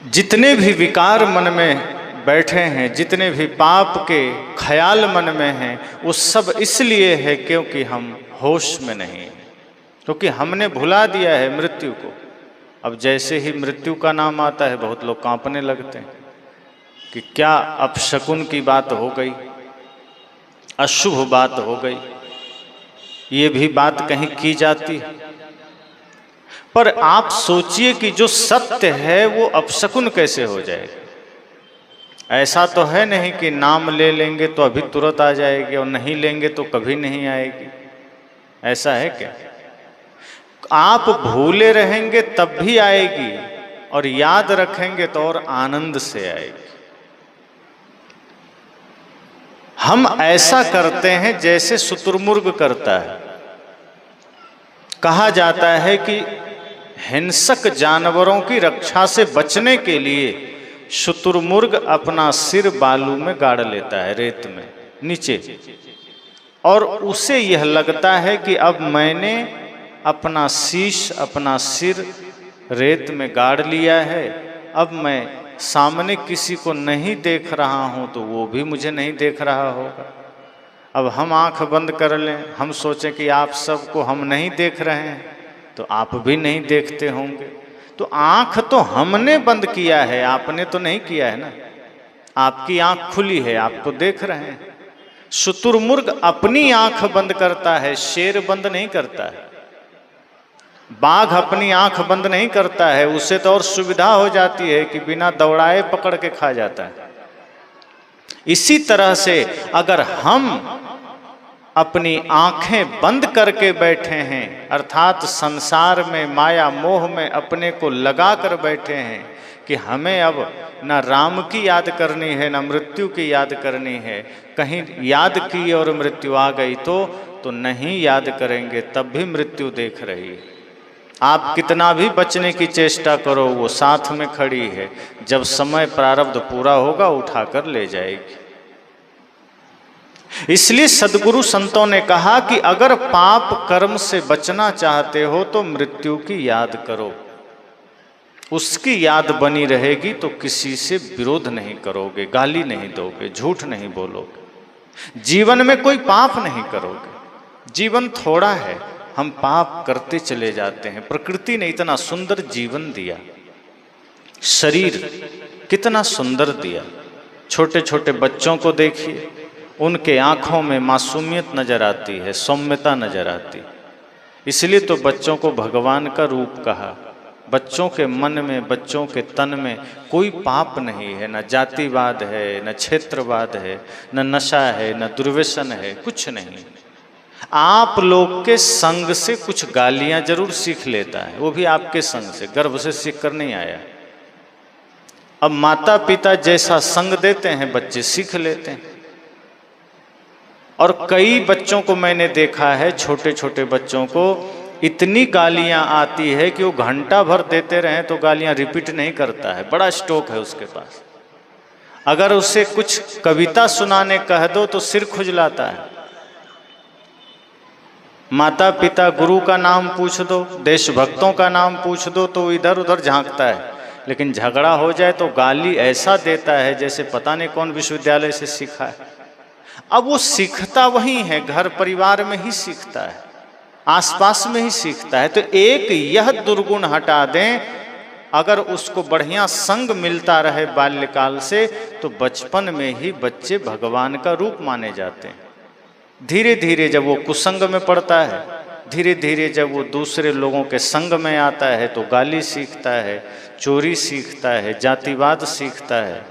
जितने भी विकार मन में बैठे हैं, जितने भी पाप के ख्याल मन में हैं, वो सब इसलिए है क्योंकि हम होश में नहीं हैं, क्योंकि हमने भुला दिया है मृत्यु को। अब जैसे ही मृत्यु का नाम आता है बहुत लोग कांपने लगते हैं कि क्या अपशकुन की बात हो गई, अशुभ बात हो गई, ये भी बात कहीं की जाती है। पर आप सोचिए कि जो सत्य है वो अपशकुन कैसे हो जाएगा। ऐसा तो है नहीं कि नाम ले लेंगे तो अभी तुरंत आ जाएगी और नहीं लेंगे तो कभी नहीं आएगी, ऐसा है क्या? आप भूले रहेंगे तब भी आएगी और याद रखेंगे तो और आनंद से आएगी। हम ऐसा करते हैं जैसे शुतुरमुर्ग करता है। कहा जाता है कि हिंसक जानवरों की रक्षा से बचने के लिए शुतुरमुर्ग अपना सिर बालू में गाड़ लेता है, रेत में नीचे, और उसे यह लगता है कि अब मैंने अपना शीश, अपना सिर रेत में गाड़ लिया है, अब मैं सामने किसी को नहीं देख रहा हूं तो वो भी मुझे नहीं देख रहा होगा। अब हम आंख बंद कर लें, हम सोचें कि आप सबको हम नहीं देख रहे हैं तो आप भी नहीं देखते होंगे। तो आंख तो हमने बंद किया है, आपने तो नहीं किया है ना। आपकी आंख खुली है, आप तो देख रहे हैं। शुतुरमुर्ग अपनी आंख बंद करता है, शेर बंद नहीं करता है। बाघ अपनी आंख बंद नहीं करता है, उससे तो और सुविधा हो जाती है कि बिना दौड़ाए पकड़ के खा जाता है। इसी तरह से अगर हम अपनी आंखें बंद करके बैठे हैं, अर्थात संसार में माया मोह में अपने को लगा कर बैठे हैं कि हमें अब न राम की याद करनी है न मृत्यु की याद करनी है, कहीं याद की और मृत्यु आ गई तो नहीं याद करेंगे, तब भी मृत्यु देख रही है। आप कितना भी बचने की चेष्टा करो वो साथ में खड़ी है, जब समय प्रारब्ध पूरा होगा उठाकर ले जाएगी। इसलिए सद्गुरु संतों ने कहा कि अगर पाप कर्म से बचना चाहते हो तो मृत्यु की याद करो, उसकी याद बनी रहेगी तो किसी से विरोध नहीं करोगे, गाली नहीं दोगे, झूठ नहीं बोलोगे, जीवन में कोई पाप नहीं करोगे। जीवन थोड़ा है, हम पाप करते चले जाते हैं। प्रकृति ने इतना सुंदर जीवन दिया, शरीर कितना सुंदर दिया। छोटे छोटे बच्चों को देखिए, उनके आंखों में मासूमियत नजर आती है, सौम्यता नजर आती। इसलिए तो बच्चों को भगवान का रूप कहा। बच्चों के मन में, बच्चों के तन में कोई पाप नहीं है, न जातिवाद है, न क्षेत्रवाद है, न नशा है, न दुर्व्यसन है, कुछ नहीं। आप लोग के संग से कुछ गालियां जरूर सीख लेता है, वो भी आपके संग से, गर्भ से सीख कर नहीं आया। अब माता पिता जैसा संग देते हैं बच्चे सीख लेते हैं। और कई बच्चों को मैंने देखा है, छोटे छोटे बच्चों को इतनी गालियां आती है कि वो घंटा भर देते रहें तो गालियां रिपीट नहीं करता है, बड़ा स्टॉक है उसके पास। अगर उसे कुछ कविता सुनाने कह दो तो सिर खुजलाता है। माता पिता गुरु का नाम पूछ दो, देशभक्तों का नाम पूछ दो तो इधर उधर झांकता है, लेकिन झगड़ा हो जाए तो गाली ऐसा देता है जैसे पता नहीं कौन विश्वविद्यालय से सीखा है। अब वो सीखता वही है, घर परिवार में ही सीखता है, आसपास में ही सीखता है। तो एक यह दुर्गुण हटा दें, अगर उसको बढ़िया संग मिलता रहे बाल्यकाल से तो बचपन में ही बच्चे भगवान का रूप माने जाते हैं। धीरे धीरे जब वो कुसंग में पड़ता है, धीरे धीरे जब वो दूसरे लोगों के संग में आता है तो गाली सीखता है, चोरी सीखता है, जातिवाद सीखता है,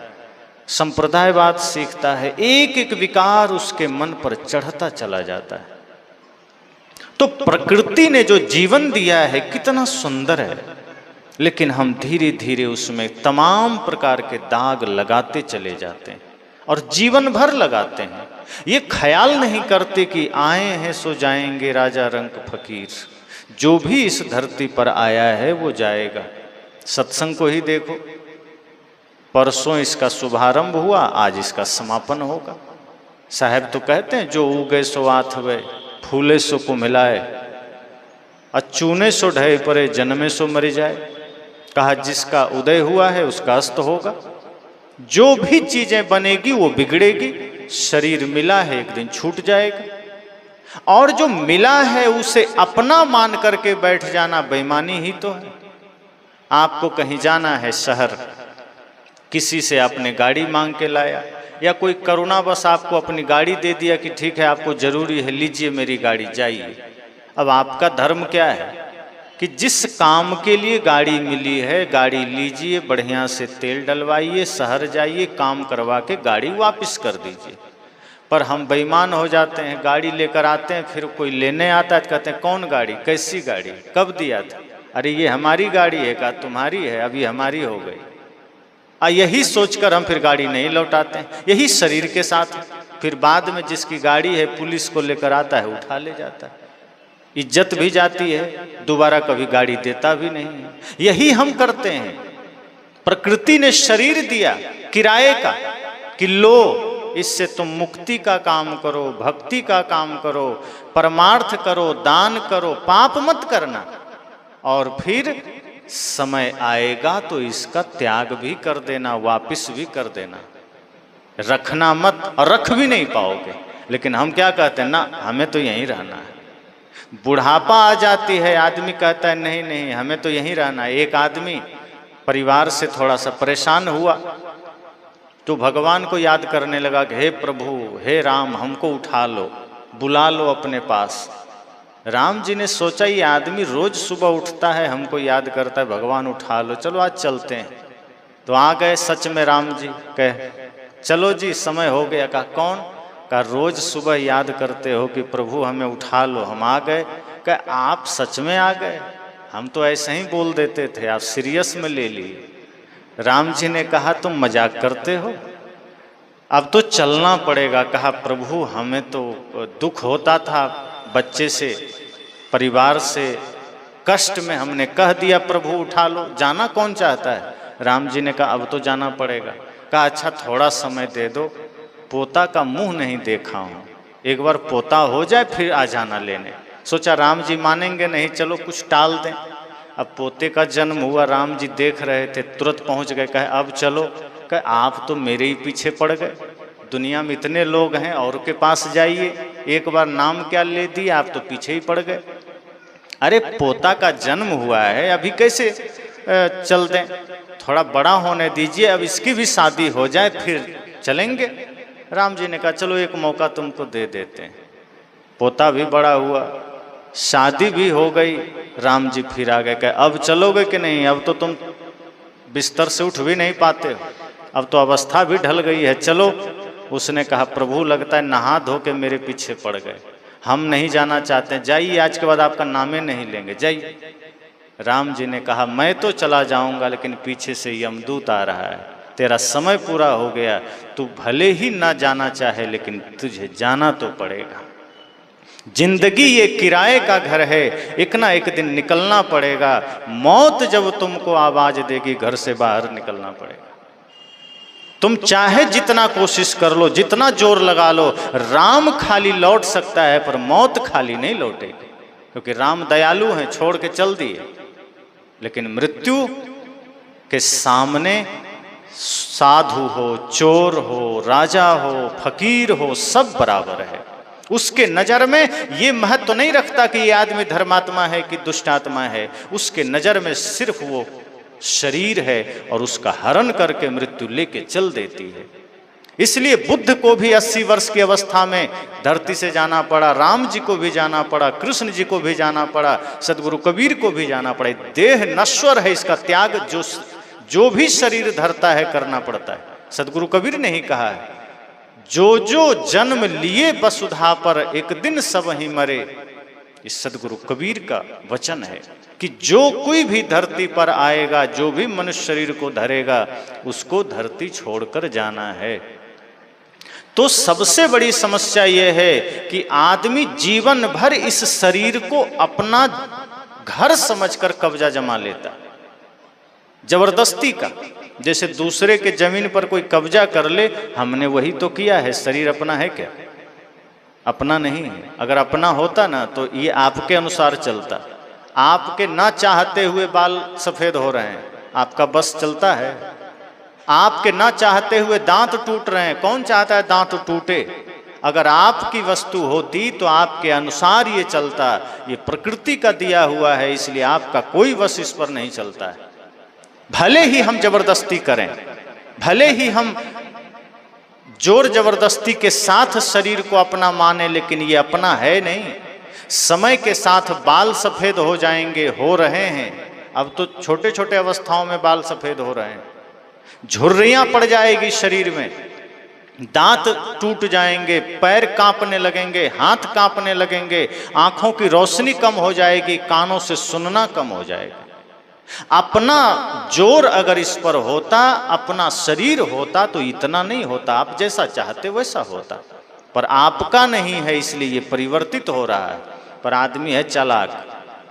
संप्रदायवाद सीखता है। एक एक विकार उसके मन पर चढ़ता चला जाता है। तो प्रकृति ने जो जीवन दिया है कितना सुंदर है, लेकिन हम धीरे धीरे उसमें तमाम प्रकार के दाग लगाते चले जाते हैं और जीवन भर लगाते हैं। ये ख्याल नहीं करते कि आए हैं सो जाएंगे राजा रंक फकीर, जो भी इस धरती पर आया है वो जाएगा। सत्संग को ही देखो, परसों इसका शुभारंभ हुआ, आज इसका समापन होगा। साहब तो कहते हैं जो उगे सो आथवे, फूले सो कुम्हिलाए, अचूने सो ढहे परे, जन्मे सो मर जाए। कहा जिसका उदय हुआ है उसका अस्त होगा, जो भी चीजें बनेगी वो बिगड़ेगी, शरीर मिला है एक दिन छूट जाएगा, और जो मिला है उसे अपना मान करके बैठ जाना बेईमानी ही तो है। आपको कहीं जाना है शहर, किसी से आपने गाड़ी मांग के लाया, या कोई करुणावश आपको अपनी गाड़ी दे दिया कि ठीक है आपको जरूरी है लीजिए मेरी गाड़ी जाइए। अब आपका धर्म क्या है कि जिस काम के लिए गाड़ी मिली है गाड़ी लीजिए, बढ़िया से तेल डलवाइए, शहर जाइए, काम करवा के गाड़ी वापस कर दीजिए। पर हम बेईमान हो जाते हैं, गाड़ी लेकर आते हैं, फिर कोई लेने आता है तो कहते हैं कौन गाड़ी, कैसी गाड़ी, कब दिया था, अरे ये हमारी गाड़ी है, कहा तुम्हारी है, अभी हमारी हो गई। यही सोचकर हम फिर गाड़ी नहीं लौटाते हैं। यही शरीर के साथ फिर बाद में जिसकी गाड़ी है पुलिस को लेकर आता है, उठा ले जाता है, इज्जत भी जाती है, दोबारा कभी गाड़ी देता भी नहीं है। यही हम करते हैं। प्रकृति ने शरीर दिया किराए का कि लो इससे तुम मुक्ति का काम करो, भक्ति का काम करो, परमार्थ करो, दान करो, पाप मत करना, और फिर समय आएगा तो इसका त्याग भी कर देना, वापिस भी कर देना, रखना मत, और रख भी नहीं पाओगे। लेकिन हम क्या कहते हैं, ना हमें तो यहीं रहना है। बुढ़ापा आ जाती है, आदमी कहता है नहीं नहीं हमें तो यहीं रहना है। एक आदमी परिवार से थोड़ा सा परेशान हुआ तो भगवान को याद करने लगा कि हे प्रभु, हे राम, हमको उठा लो, बुला लो अपने पास। राम जी ने सोचा ये आदमी रोज सुबह उठता है, हमको याद करता है, भगवान उठा लो, चलो आज चलते हैं। तो आ गए सच में राम जी, कहे चलो जी समय हो गया। कहा कौन? कहा रोज सुबह याद करते हो कि प्रभु हमें उठा लो, हम आ गए। कहा आप सच में आ गए, हम तो ऐसे ही बोल देते थे, आप सीरियस में ले लिए। राम जी ने कहा तुम मजाक करते हो, अब तो चलना पड़ेगा। कहा प्रभु हमें तो दुख होता था, बच्चे से, परिवार से, कष्ट में हमने कह दिया प्रभु उठा लो, जाना कौन चाहता है। राम जी ने कहा अब तो जाना पड़ेगा। कहा अच्छा थोड़ा समय दे दो, पोता का मुंह नहीं देखा हूँ, एक बार पोता हो जाए फिर आ जाना लेने। सोचा राम जी मानेंगे नहीं, चलो कुछ टाल दें। अब पोते का जन्म हुआ, राम जी देख रहे थे, तुरंत पहुँच गए। कहे अब चलो। कहे आप तो मेरे ही पीछे पड़ गए, दुनिया में इतने लोग हैं और के पास जाइए, एक बार नाम क्या ले दिया, आप तो पीछे ही पड़ गए। अरे पोता का जन्म हुआ है, अभी कैसे चल दें, थोड़ा बड़ा होने दीजिए, अब इसकी भी शादी हो जाए फिर चलेंगे। राम जी ने कहा चलो एक मौका तुमको दे देते हैं। पोता भी बड़ा हुआ, शादी भी हो गई। राम जी फिर आ गए, कहे अब चलोगे कि नहीं, अब तो तुम बिस्तर से उठ भी नहीं पाते हो, अब तो अवस्था भी ढल गई है, चलो। उसने कहा प्रभु लगता है नहा धो के मेरे पीछे पड़ गए, हम नहीं जाना चाहते, जाइए, आज के बाद आपका नामे नहीं लेंगे, जाइए। राम जी ने कहा मैं तो चला जाऊंगा, लेकिन पीछे से यमदूत आ रहा है, तेरा समय पूरा हो गया, तू भले ही ना जाना चाहे लेकिन तुझे जाना तो पड़ेगा। जिंदगी ये किराए का घर है, एक ना एक दिन निकलना पड़ेगा। मौत जब तुमको आवाज देगी घर से बाहर निकलना पड़ेगा। तुम चाहे जितना कोशिश कर लो, जितना जोर लगा लो, राम खाली लौट सकता है पर मौत खाली नहीं लौटेगी, क्योंकि राम दयालु हैं, छोड़ के चल दिए। लेकिन मृत्यु के सामने साधु हो, चोर हो, राजा हो, फकीर हो, सब बराबर है। उसके नजर में ये महत्व तो नहीं रखता कि ये आदमी धर्मात्मा है कि दुष्टात्मा है, उसके नजर में सिर्फ वो शरीर है और उसका हरण करके मृत्यु लेके चल देती है। इसलिए बुद्ध को भी 80 वर्ष की अवस्था में धरती से जाना पड़ा, राम जी को भी जाना पड़ा, कृष्ण जी को भी जाना पड़ा, सदगुरु कबीर को भी जाना पड़ा। देह नश्वर है, इसका त्याग जो भी शरीर धरता है करना पड़ता है। सदगुरु कबीर ने ही कहा है, जो जो जन्म लिए वसुधा पर एक दिन सब ही मरे। इस सदगुरु कबीर का वचन है कि जो कोई भी धरती पर आएगा, जो भी मनुष्य शरीर को धरेगा, उसको धरती छोड़कर जाना है। तो सबसे बड़ी समस्या यह है कि आदमी जीवन भर इस शरीर को अपना घर समझकर कब्जा जमा लेता, जबरदस्ती का। जैसे दूसरे के जमीन पर कोई कब्जा कर ले, हमने वही तो किया है। शरीर अपना है क्या? अपना नहीं है। अगर अपना होता ना तो ये आपके अनुसार चलता। आपके ना चाहते हुए बाल सफेद हो रहे हैं, आपका बस चलता है? आपके ना चाहते हुए दांत टूट रहे हैं, कौन चाहता है दांत टूटे? अगर आपकी वस्तु होती तो आपके अनुसार ये चलता। ये प्रकृति का दिया हुआ है, इसलिए आपका कोई वश इस पर नहीं चलता है। भले ही हम जबरदस्ती करें, भले ही हम जोर जबरदस्ती के साथ शरीर को अपना माने, लेकिन ये अपना है नहीं। समय के साथ बाल सफेद हो जाएंगे, हो रहे हैं। अब तो छोटे छोटे अवस्थाओं में बाल सफेद हो रहे हैं। झुर्रियां पड़ जाएगी शरीर में, दांत टूट जाएंगे, पैर कांपने लगेंगे, हाथ कांपने लगेंगे, आंखों की रोशनी कम हो जाएगी, कानों से सुनना कम हो जाएगा। अपना जोर अगर इस पर होता, अपना शरीर होता तो इतना नहीं होता। आप जैसा चाहते वैसा होता, पर आपका नहीं है, इसलिए ये परिवर्तित हो रहा है। पर आदमी है चालाक,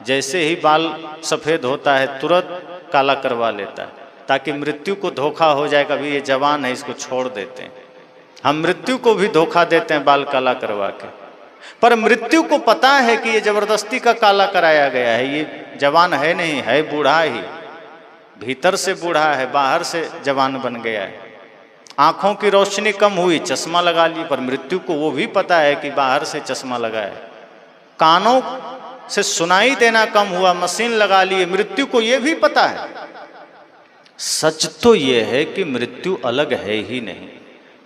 जैसे ही बाल सफेद होता है तुरंत काला करवा लेता है, ताकि मृत्यु को धोखा हो जाए, कभी ये जवान है इसको छोड़ देते हैं। हम मृत्यु को भी धोखा देते हैं बाल काला करवा के, पर मृत्यु को पता है कि ये जबरदस्ती का काला कराया गया है। ये जवान है नहीं, है बूढ़ा ही, भीतर से बूढ़ा है, बाहर से जवान बन गया है। आंखों की रोशनी कम हुई, चश्मा लगा ली, पर मृत्यु को वो भी पता है कि बाहर से चश्मा लगा है। कानों से सुनाई देना कम हुआ, मशीन लगा ली, मृत्यु को ये भी पता है। सच तो ये है कि मृत्यु अलग है ही नहीं।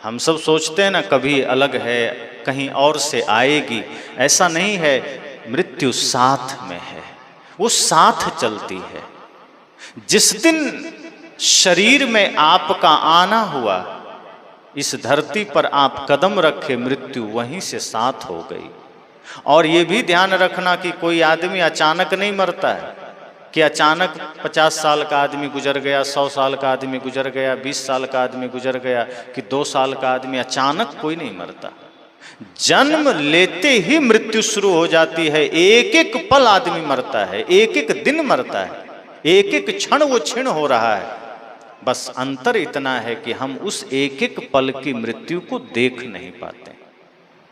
हम सब सोचते हैं ना कभी अलग है, कहीं और से आएगी, ऐसा नहीं है। मृत्यु साथ में है, वो साथ चलती है। जिस दिन शरीर में आपका आना हुआ, इस धरती पर आप कदम रखे, मृत्यु वहीं से साथ हो गई। और ये भी ध्यान रखना कि कोई आदमी अचानक नहीं मरता है, कि अचानक 50 साल का आदमी गुजर गया, 100 साल का आदमी गुजर गया, 20 साल का आदमी गुजर गया, कि 2 साल का आदमी, अचानक कोई नहीं मरता। जन्म लेते ही मृत्यु शुरू हो जाती है। एक एक पल आदमी मरता है, एक एक दिन मरता है, एक एक क्षण वो क्षीण हो रहा है। बस अंतर इतना है कि हम उस एक एक पल की मृत्यु को देख नहीं पाते।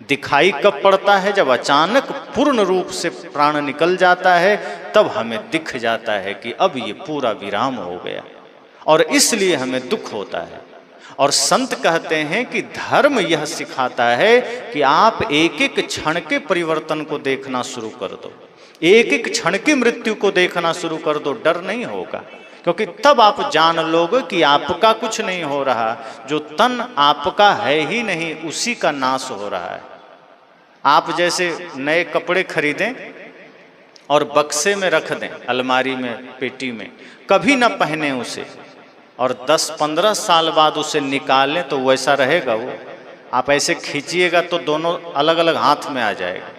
दिखाई कब पड़ता है? जब अचानक पूर्ण रूप से प्राण निकल जाता है, तब हमें दिख जाता है कि अब ये पूरा विराम हो गया, और इसलिए हमें दुख होता है। और संत कहते हैं कि धर्म यह सिखाता है कि आप एक एक क्षण के परिवर्तन को देखना शुरू कर दो, एक एक क्षण की मृत्यु को देखना शुरू कर दो। डर नहीं होगा, क्योंकि तब आप जान लोगे कि आपका कुछ नहीं हो रहा, जो तन आपका है ही नहीं, उसी का नाश हो रहा है। आप जैसे नए कपड़े खरीदें और बक्से में रख दें, अलमारी में, पेटी में, कभी ना पहने उसे, और 10-15 साल बाद उसे निकालें तो वैसा रहेगा वो। आप ऐसे खींचिएगा तो दोनों अलग अलग हाथ में आ जाएगा।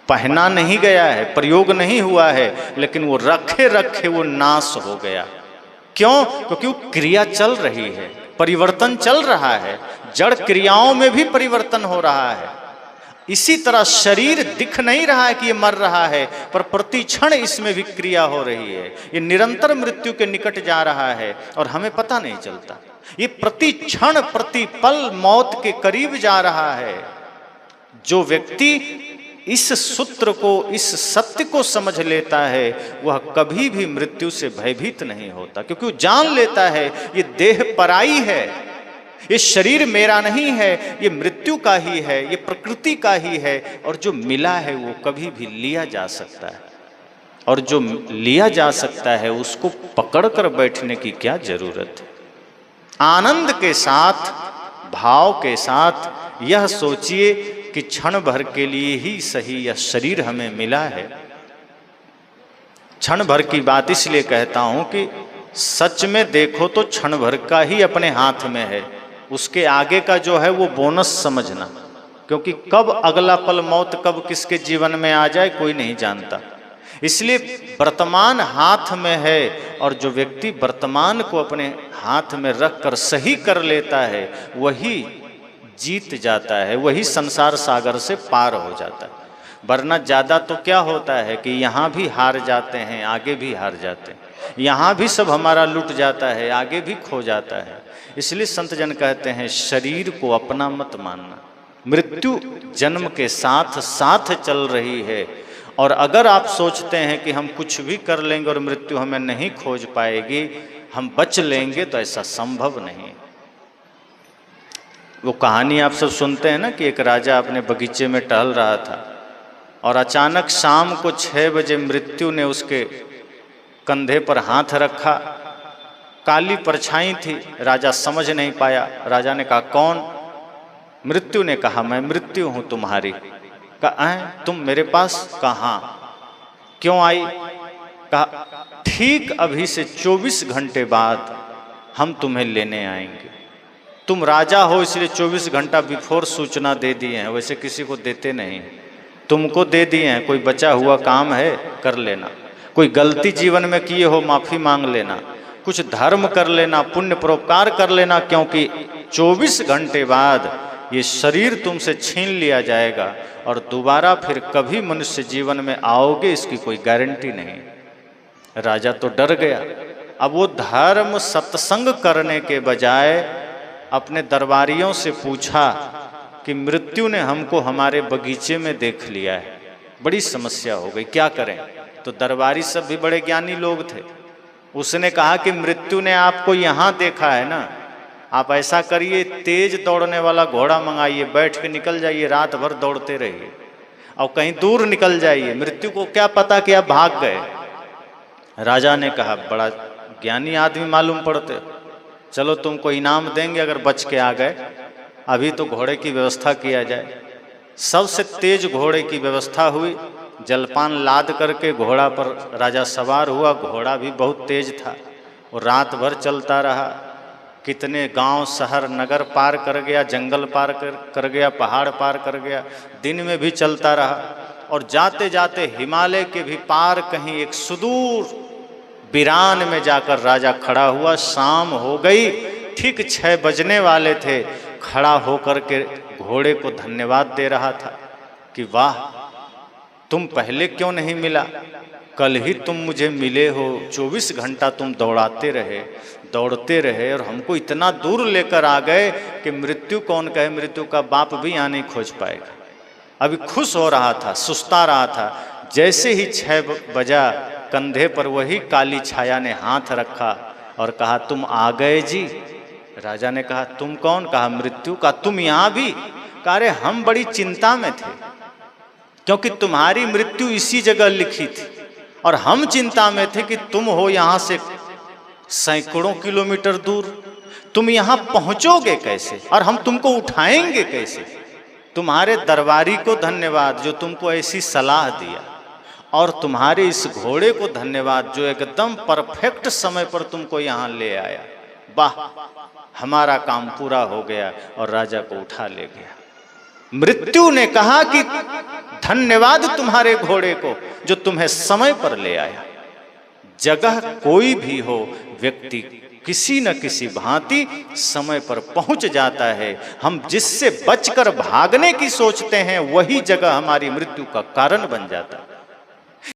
पहना नहीं गया है, प्रयोग नहीं हुआ है, लेकिन वो रखे रखे वो नाश हो गया। क्यों? क्योंकि वो क्रिया चल रही है, परिवर्तन चल रहा है, जड़ क्रियाओं में भी परिवर्तन हो रहा है। इसी तरह शरीर दिख नहीं रहा है कि ये मर रहा है, पर प्रति क्षण इसमें भी क्रिया हो रही है। ये निरंतर मृत्यु के निकट जा रहा है और हमें पता नहीं चलता। ये प्रति क्षण प्रति पल मौत के करीब जा रहा है। जो व्यक्ति इस सूत्र को, इस सत्य को समझ लेता है, वह कभी भी मृत्यु से भयभीत नहीं होता, क्योंकि वो जान लेता है ये देह पराई है, ये शरीर मेरा नहीं है, ये मृत्यु का ही है, ये प्रकृति का ही है, और जो मिला है वो कभी भी लिया जा सकता है। और जो लिया जा सकता है उसको पकड़ कर बैठने की क्या जरूरत है। आनंद के साथ, भाव के साथ यह सोचिए कि क्षण भर के लिए ही सही यह शरीर हमें मिला है। क्षण भर की बात इसलिए कहता हूं कि सच में देखो तो क्षण भर का ही अपने हाथ में है, उसके आगे का जो है वो बोनस समझना, क्योंकि कब अगला पल मौत कब किसके जीवन में आ जाए कोई नहीं जानता। इसलिए वर्तमान हाथ में है, और जो व्यक्ति वर्तमान को अपने हाथ में रखकर सही कर लेता है वही जीत जाता है, वही संसार सागर से पार हो जाता है। वरना ज़्यादा तो क्या होता है कि यहाँ भी हार जाते हैं, आगे भी हार जाते हैं, यहाँ भी सब हमारा लुट जाता है, आगे भी खो जाता है। इसलिए संत जन कहते हैं शरीर को अपना मत मानना। मृत्यु जन्म के साथ साथ चल रही है, और अगर आप सोचते हैं कि हम कुछ भी कर लेंगे और मृत्यु हमें नहीं खोज पाएगी, हम बच लेंगे, तो ऐसा संभव नहीं। वो कहानी आप सब सुनते हैं ना कि एक राजा अपने बगीचे में टहल रहा था और अचानक शाम को 6 बजे मृत्यु ने उसके कंधे पर हाथ रखा। काली परछाई थी, राजा समझ नहीं पाया। राजा ने कहा कौन? मृत्यु ने कहा मैं मृत्यु हूं तुम्हारी। कहा तुम मेरे पास? कहा क्यों आई? कहा ठीक अभी से 24 घंटे बाद हम तुम्हें लेने आएंगे। तुम राजा हो इसलिए 24 घंटा बिफोर सूचना दे दिए हैं, वैसे किसी को देते नहीं, तुमको दे दिए हैं। कोई बचा हुआ काम है कर लेना, कोई गलती जीवन में किए हो माफ़ी मांग लेना, कुछ धर्म कर लेना, पुण्य परोपकार कर लेना, क्योंकि 24 घंटे बाद ये शरीर तुमसे छीन लिया जाएगा और दोबारा फिर कभी मनुष्य जीवन में आओगे इसकी कोई गारंटी नहीं। राजा तो डर गया। अब वो धर्म सत्संग करने के बजाय अपने दरबारियों से पूछा कि मृत्यु ने हमको हमारे बगीचे में देख लिया है, बड़ी समस्या हो गई, क्या करें? तो दरबारी सब भी बड़े ज्ञानी लोग थे। उसने कहा कि मृत्यु ने आपको यहाँ देखा है ना, आप ऐसा करिए तेज दौड़ने वाला घोड़ा मंगाइए, बैठ के निकल जाइए, रात भर दौड़ते रहिए और कहीं दूर निकल जाइए, मृत्यु को क्या पता कि आप भाग गए। राजा ने कहा बड़ा ज्ञानी आदमी मालूम पड़ते, चलो तुमको इनाम देंगे अगर बच के आ गए। अभी तो घोड़े की व्यवस्था किया जाए। सबसे तेज घोड़े की व्यवस्था हुई। जलपान लाद करके घोड़ा पर राजा सवार हुआ। घोड़ा भी बहुत तेज था। वो रात भर चलता रहा, कितने गांव शहर नगर पार कर गया, जंगल पार कर गया, पहाड़ पार कर गया, दिन में भी चलता रहा। और जाते जाते हिमालय के भी पार कहीं एक सुदूर बिरान में जाकर राजा खड़ा हुआ। शाम हो गई, ठीक 6 बजने वाले थे। खड़ा होकर के घोड़े को धन्यवाद दे रहा था कि वाह तुम पहले क्यों नहीं मिला, कल ही तुम मुझे मिले हो, 24 घंटा तुम दौड़ते रहे और हमको इतना दूर लेकर आ गए कि मृत्यु कौन कहे, मृत्यु का बाप भी यहाँ नहीं खोज पाएगा। अभी खुश हो रहा था, सुस्ता रहा था। जैसे ही 6 बजा, कंधे पर वही काली छाया ने हाथ रखा और कहा तुम आ गए जी। राजा ने कहा तुम कौन? कहा मृत्यु। का तुम यहाँ भी? कहा अरे हम बड़ी चिंता में थे क्योंकि तुम्हारी मृत्यु इसी जगह लिखी थी और हम चिंता में थे कि तुम हो यहाँ से सैकड़ों किलोमीटर दूर, तुम यहाँ पहुँचोगे कैसे और हम तुमको उठाएंगे कैसे? तुम्हारे दरबारी को धन्यवाद जो तुमको ऐसी सलाह दिया, और तुम्हारे इस घोड़े को धन्यवाद जो एकदम परफेक्ट समय पर तुमको यहाँ ले आया। वाह हमारा काम पूरा हो गया। और राजा को उठा ले गया। मृत्यु ने कहा कि धन्यवाद तुम्हारे घोड़े को जो तुम्हें समय पर ले आया। जगह कोई भी हो, व्यक्ति किसी न किसी भांति समय पर पहुंच जाता है। हम जिससे बचकर भागने की सोचते हैं वही जगह हमारी मृत्यु का कारण बन जाता है।